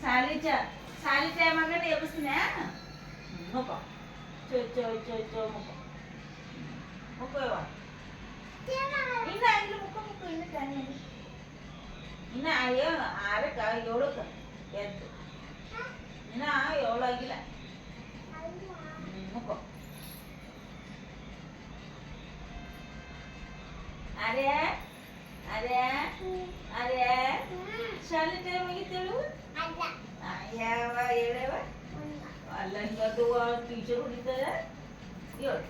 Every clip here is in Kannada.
ಸಾಲಿ ಟೈಮ್ ಆಗಡೆ ಎಬ್ಬಿಸ್ತೀನಿ ಮುಖ ಚೋ ಚೋ ಚೋ ಚೋ ಮುಖ ಮುಖ ಯವ್ವ ಇನ್ನ ಇಲ್ಲಿ ಮುಖ ಮುಖ ಇನ್ನು ಟೈಮ್ ಇನ್ನ ಆರಕ್ಕೆ ಏಳಕ್ಕೆ ಎದ್ದು ಇನ್ನ 7 ಆಗಿಲ್ಲ ಮುಖ ಅರೆ ಅರೆ ಅರೆ ಶಾಲೆ ಟೈಮ್ ಆಗಿತ್ತೇಳು ಯಾವ ಹೇಳವ ಅಲ್ಲ ಹಿಂಗದು ಟೀಚರ್ ಹೊಡಿತಾರೆ ಹೇಳು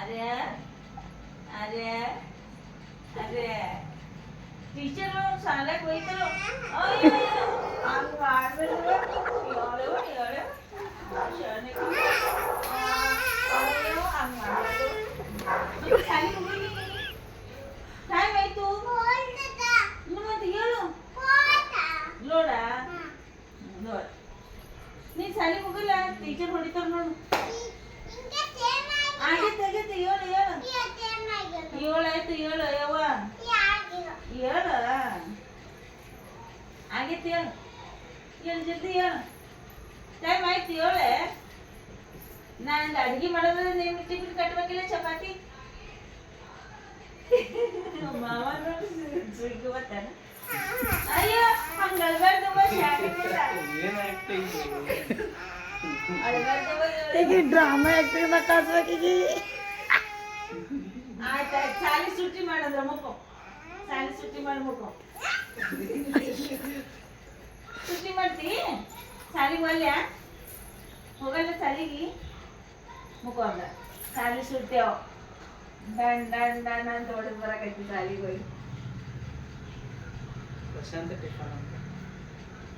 ಅರೆ ಅರೆ ಅರೆ ಟೀಚರ್ ಶಾಲೆಗೆ ಹೋಯ್ತಾರೋ ಹಂಗೆ ಮಾಡ್ಬೇಡ ಹೇಳವ ಹೇಳವ ಶಾಲೆಗೆ ಹಂಗೆ ಮಾಡ್ಬೇಕು ಶಾಲೆಗೆ ಹೋಗಿ ಟೈಮ್ ಆಯ್ತು ಇನ್ನು ಮತ್ತೆ ಹೇಳು ನೋಡ ನೋಡ ನೀನು ಶಾಲೆಗೆ ಹೋಗಲ್ಲ ಟೀಚರ್ ಹೊಡಿತಾರ ನೋಡು ಆಗೈತೆ ಆಗೈತೆ ಹೇಳು ಹೇಳು ಏಳಾಯ್ತು ಹೇಳು ಯವ್ವ ಹೇಳು ಆಗೈತೆ ಹೇಳು ಹೇಳು ಜಲ್ದಿ ಹೇಳು ಟೈಮ್ ಆಯ್ತು ಹೇಳೆ ನಾನು ಅಡುಗೆ ಮಾಡೋದ್ರೆ ನೀವು ಟಿಫಿನ್ ಕಟ್ಟಬೇಕಿಲ್ಲ ಚಪಾತಿ ಮಾವ ನೋಡಿ ಸುಗ್ಗಿ ಬರ್ತಾನೆ ಅಯ್ಯೋ ಹಂಗ ಅಳ್ಬಾರ್ದವ್ವ ಈಗ ಡ್ರಾಮಾ ಆಕ್ಟಿಂಗ್ ಕಳ್ಸ್ಬೇಕೀಗ ಆಯ್ತು ಸಾಲಿ ಸುಟ್ಟಿ ಮಾಡಿದ್ರ ಮುಖ ಸಾಲಿ ಸುಟ್ಟಿ ಮಾಡಿ ಮುಖ ಸುಟ್ಟಿ ಮಾಡ್ತಿ ಸಾಲಿಗೆ ಒಲ್ಯ ಹೋಗಲ್ಲ ಸಾಲಿಗೆ ಮುಖ ಅಂದ ಸಾಲಿ ಸುಟ್ಟೆವ ಡನ್ ಡನ್ ಡನ್ ಅಂತ ಹೊಡೆದು ಬರಕೈತಿ ಸಾಲಿಗೆ ಹೋಗಿ ಪ್ರಶಾಂತ ಟಿಫನ್